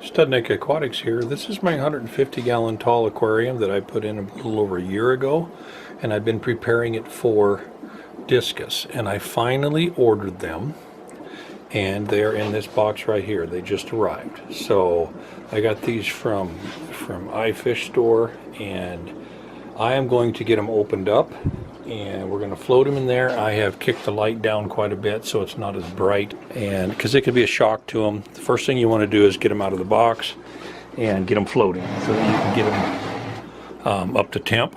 Studnik Aquatics here. This is my 150-gallon tall aquarium that I put in a little over a year ago, and I've been preparing it for discus, and I finally ordered them, and they're in this box right here. They just arrived. So I got these from iFish store, and I am going to get them opened up, and we're going to float them in there. I have kicked the light down quite a bit so it's not as bright, and because it could be a shock to them. The first thing you want to do is get them out of the box and get them floating so that you can get them up to temp.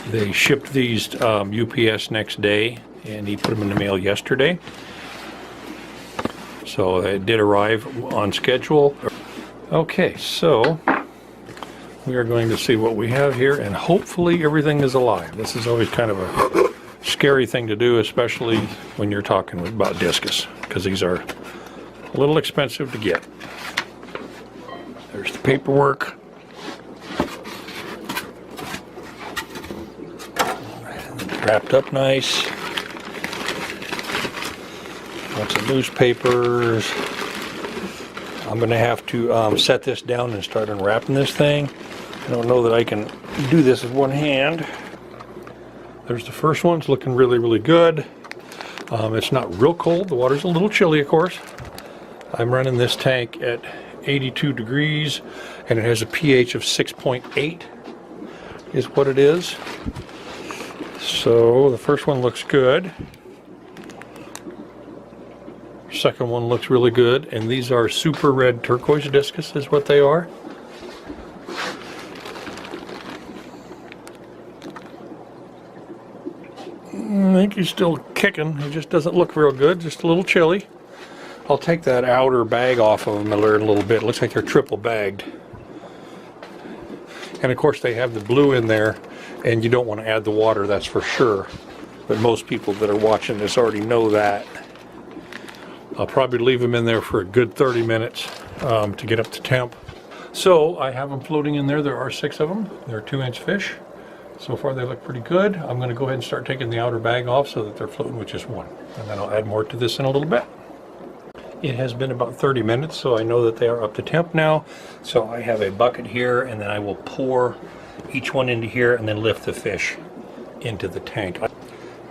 They shipped these UPS next day, and he put them in the mail yesterday, so they did arrive on schedule. Okay, so we are going to see what we have here, and hopefully everything is alive. This is always kind of a scary thing to do, especially when you're talking about discus, because these are a little expensive to get. There's the paperwork. Wrapped up nice. Lots of newspapers. I'm going to have to set this down and start unwrapping this thing. I don't know that I can do this with one hand. There's the first one. It's looking really, really good. It's not real cold. The water's a little chilly, of course. I'm running this tank at 82 degrees, and it has a pH of 6.8 is what it is. So the first one looks good. Second one looks really good, and these are super red turquoise discus is what they are. I think he's still kicking. He just doesn't look real good, just a little chilly. I'll take that outer bag off of them in a little bit. It looks like they're triple bagged. And of course they have the blue in there, and you don't want to add the water, that's for sure. But most people that are watching this already know that. I'll probably leave them in there for a good 30 minutes to get up to temp. So I have them floating in there. There are 6 of them. They're 2-inch fish. So far they look pretty good. I'm going to go ahead and start taking the outer bag off so that they're floating with just one. And then I'll add more to this in a little bit. It has been about 30 minutes, so I know that they are up to temp now. So I have a bucket here, and then I will pour each one into here and then lift the fish into the tank.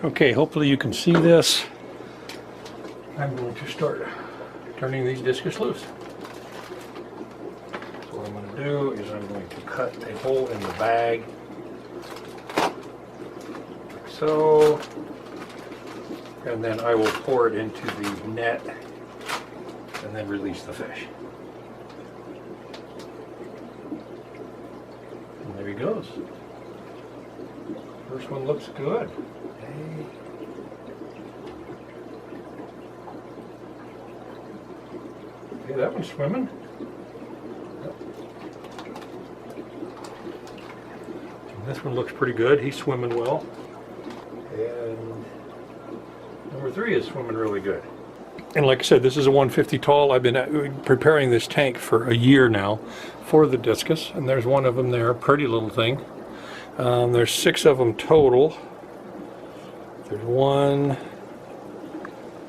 Okay, hopefully you can see this. I'm going to start turning these discus loose. So what I'm going to do is I'm going to cut a hole in the bag, like so, and then I will pour it into the net and then release the fish. And there he goes. First one looks good. Hey. Okay, that one's swimming. And this one looks pretty good. He's swimming well. And number 3 is swimming really good. And like I said, this is a 150 tall. I've been preparing this tank for a year now for the discus. And there's one of them there, pretty little thing. There's 6 of them total. There's 1.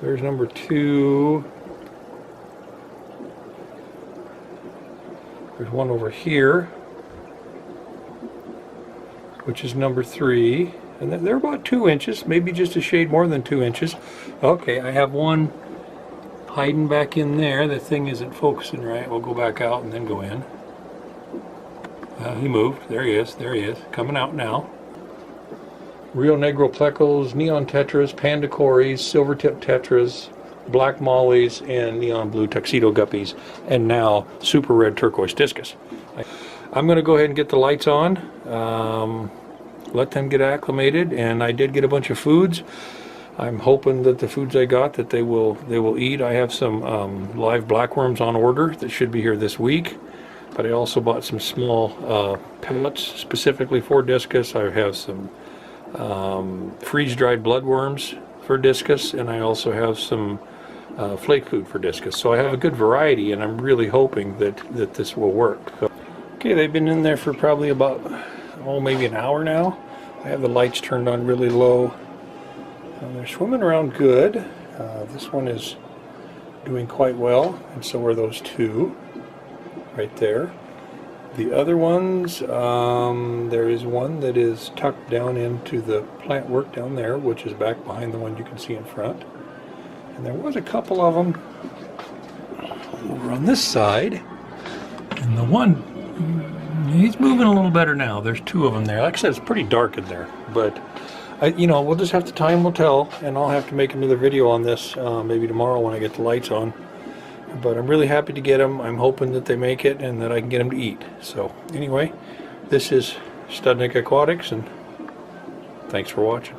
There's number 2. There's one over here, which is number 3, and they're about 2 inches, maybe just a shade more than 2 inches. Okay, I have one hiding back in there. The thing isn't focusing right. We'll go back out and then go in. He moved. There he is. There he is. Coming out now. Rio Negro plecos, neon tetras, panda cories, silver tip tetras, black mollies, and neon blue tuxedo guppies, and now super red turquoise discus. I'm going to go ahead and get the lights on, let them get acclimated, and I did get a bunch of foods. I'm hoping that the foods I got that they will eat. I have some live blackworms on order that should be here this week, but I also bought some small pellets specifically for discus. I have some freeze-dried bloodworms for discus, and I also have some flake food for discus. So I have a good variety, and I'm really hoping that this will work. So, okay, they've been in there for probably about, maybe an hour now. I have the lights turned on really low. They're swimming around good. This one is doing quite well, and so are those two right there. The other ones, there is one that is tucked down into the plant work down there, which is back behind the one you can see in front. And there was a couple of them over on this side, and the one, he's moving a little better now. There's two of them there. Like I said, it's pretty dark in there, but you know, we'll just have to, time will tell, and I'll have to make another video on this maybe tomorrow when I get the lights on. But I'm really happy to get them. I'm hoping that they make it and that I can get them to eat. So anyway, this is Studnick Aquatics, and thanks for watching.